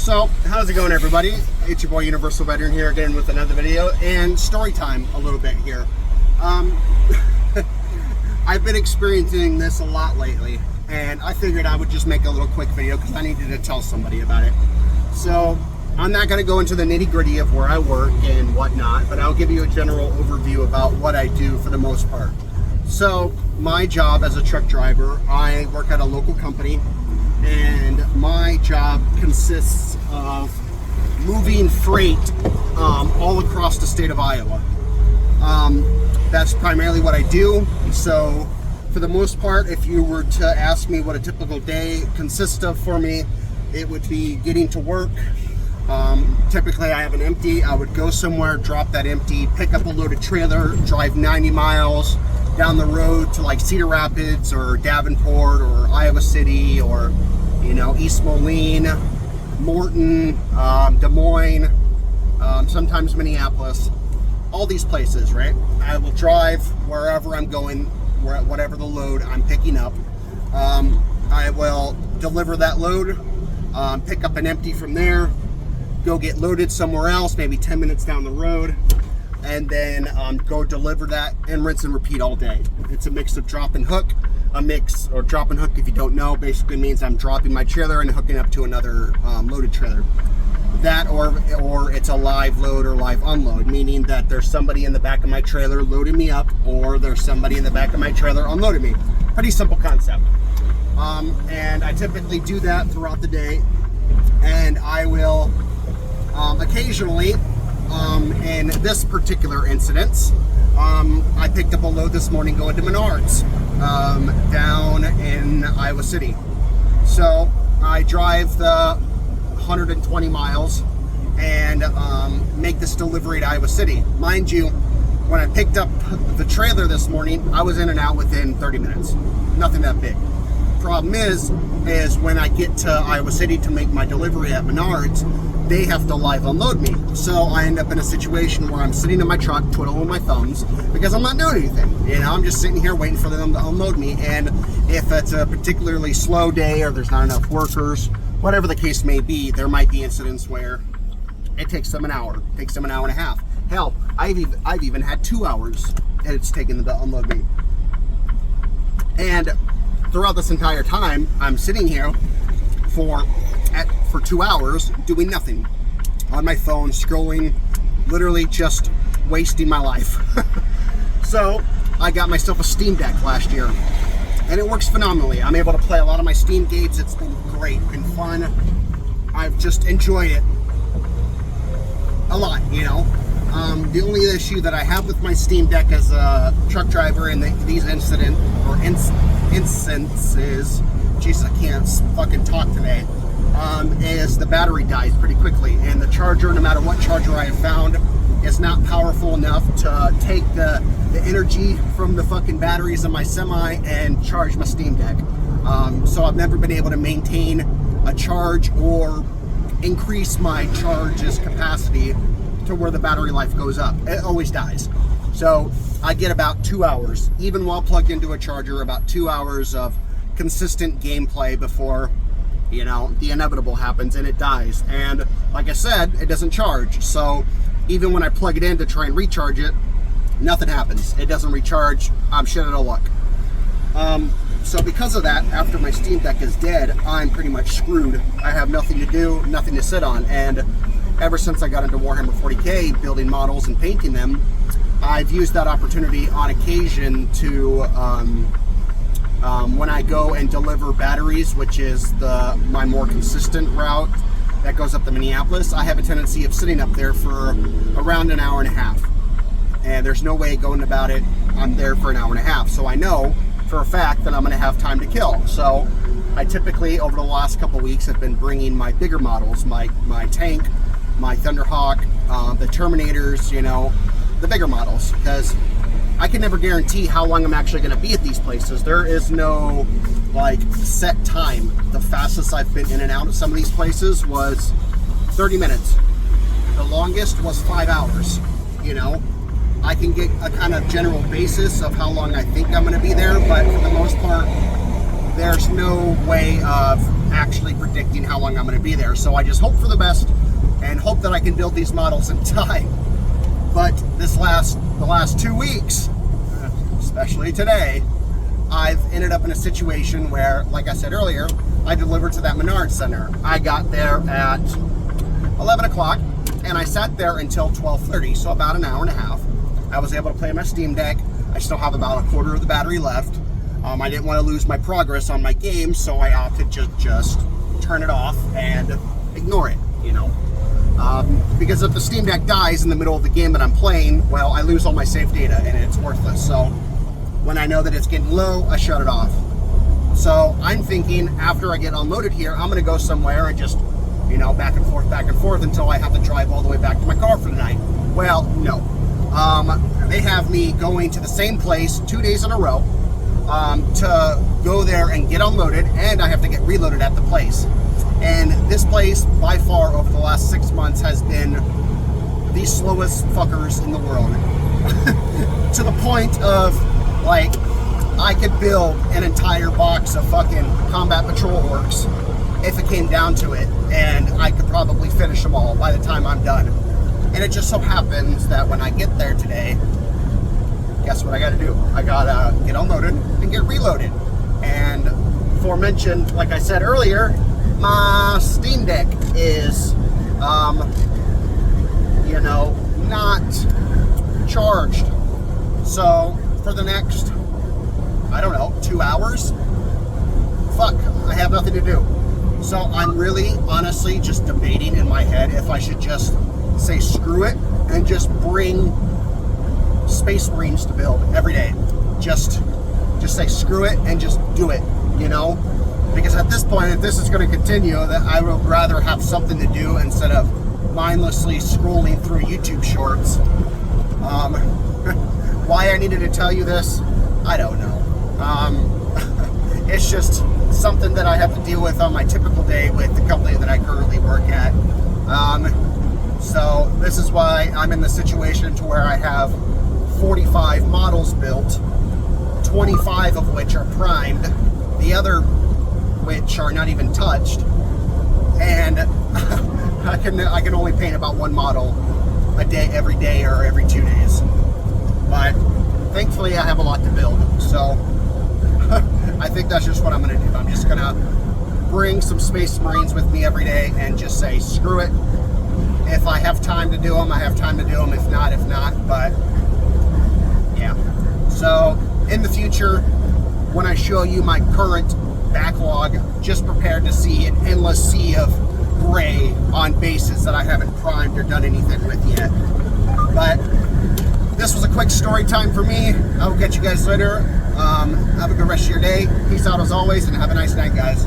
So, how's it going, everybody? It's your boy Universal Veteran here again with another video and story time a little bit here. I've been experiencing this a lot lately, and I figured I would just make a little quick video because I needed to tell somebody about it. So, I'm not going to go into the nitty-gritty of where I work and whatnot, but I'll give you a general overview about what I do for the most part. So, my job as a truck driver, I work at a local company, and my job consists of moving freight all across the state of Iowa. That's primarily what I do. So for the most part, if you were to ask me what a typical day consists of for me, it would be getting to work. Typically I have an empty. I would go somewhere, drop that empty, pick up a loaded trailer, drive 90 miles down the road to like Cedar Rapids or Davenport or Iowa City or, you know, East Moline, Morton, Des Moines, sometimes Minneapolis, all these places, right? I will drive wherever I'm going, whatever the load I'm picking up. I will deliver that load, pick up an empty from there, go get loaded somewhere else, maybe 10 minutes down the road, and then go deliver that and rinse and repeat all day. It's a mix of drop and hook. Drop and hook, if you don't know, basically means I'm dropping my trailer and hooking up to another loaded trailer. That or it's a live load or live unload, meaning that there's somebody in the back of my trailer loading me up, or there's somebody in the back of my trailer unloading me. Pretty simple concept. And I typically do that throughout the day, and I will occasionally, in this particular incident, I picked up a load this morning going to Menards down in Iowa City. So I drive the 120 miles and make this delivery to Iowa City. Mind you, when I picked up the trailer this morning, I was in and out within 30 minutes. Nothing that big. Problem is when I get to Iowa City to make my delivery at Menards, they have to live unload me. So I end up in a situation where I'm sitting in my truck twiddling my thumbs because I'm not doing anything. You know, I'm just sitting here waiting for them to unload me. And if it's a particularly slow day or there's not enough workers, whatever the case may be, there might be incidents where it takes them an hour, takes them an hour and a half. Hell, I've even had 2 hours and it's taken them to unload me. And throughout this entire time, I'm sitting here for 2 hours doing nothing on my phone, scrolling, literally just wasting my life. So I got myself a Steam Deck last year, and it works phenomenally. I'm able to play a lot of my Steam games. It's been great, been fun. I've just enjoyed it a lot, you know. The only issue that I have with my Steam Deck as a truck driver in these instances, Jesus, I can't fucking talk today, is the battery dies pretty quickly, and the charger, no matter what charger I have found, is not powerful enough to take the energy from the fucking batteries of my semi and charge my Steam Deck. So I've never been able to maintain a charge or increase my charge's capacity to where the battery life goes up. It always dies. So I get about 2 hours, even while plugged into a charger, about 2 hours of consistent gameplay before, you know, the inevitable happens and it dies. And like I said, it doesn't charge. So even when I plug it in to try and recharge it, nothing happens. It doesn't recharge. I'm shit out of luck. So because of that, after my Steam Deck is dead, I'm pretty much screwed. I have nothing to do, nothing to sit on. And ever since I got into Warhammer 40K, building models and painting them, I've used that opportunity on occasion to, when I go and deliver batteries, which is my more consistent route that goes up to Minneapolis, I have a tendency of sitting up there for around an hour and a half. And there's no way going about it. I'm there for an hour and a half. So I know for a fact that I'm going to have time to kill. So I typically, over the last couple weeks, have been bringing my bigger models, my tank, my Thunderhawk, the Terminators, you know, the bigger models, because I can never guarantee how long I'm actually going to be at these places. There is no like set time. The fastest I've been in and out of some of these places was 30 minutes. The longest was 5 hours. You know, I can get a kind of general basis of how long I think I'm going to be there, but for the most part, there's no way of actually predicting how long I'm going to be there. So I just hope for the best and hope that I can build these models in time. But the last 2 weeks, especially today, I've ended up in a situation where, like I said earlier, I delivered to that Menards Center. I got there at 11 o'clock and I sat there until 12:30, so about an hour and a half. I was able to play my Steam Deck. I still have about a quarter of the battery left. I didn't want to lose my progress on my game, so I opted to just turn it off and ignore it, you know. Because if the Steam Deck dies in the middle of the game that I'm playing, well, I lose all my save data and it's worthless. So when I know that it's getting low, I shut it off. So I'm thinking after I get unloaded here, I'm going to go somewhere and just, you know, back and forth until I have to drive all the way back to my car for the night. Well, no. They have me going to the same place 2 days in a row to go there and get unloaded, and I have to get reloaded at the place. And this place, by far, over the last 6 months, has been the slowest fuckers in the world. To the point of, like, I could build an entire box of fucking Combat Patrol Works if it came down to it, and I could probably finish them all by the time I'm done. And it just so happens that when I get there today, guess what I gotta do? I gotta get unloaded and get reloaded. And aforementioned, like I said earlier, my Steam Deck is, you know, not charged. So for the next, I don't know, 2 hours, fuck, I have nothing to do. So I'm really, honestly, just debating in my head if I should just say screw it and just bring Space Marines to build every day. Just say screw it and just do it, you know? Because at this point, if this is going to continue, that I would rather have something to do instead of mindlessly scrolling through YouTube shorts. Why I needed to tell you this, I don't know. It's just something that I have to deal with on my typical day with the company that I currently work at. So this is why I'm in the situation to where I have 45 models built, 25 of which are primed, the other which are not even touched, and I can only paint about one model a day, every day or every 2 days. But thankfully I have a lot to build, so I think that's just what I'm going to do. I'm just going to bring some Space Marines with me every day and just say screw it. If I have time to do them, I have time to do them. If not, but yeah. So in the future, when I show you my current backlog, just prepared to see an endless sea of gray on bases that I haven't primed or done anything with yet. But this was a quick story time for me. I will catch you guys later. Have a good rest of your day. Peace out as always, and have a nice night, guys.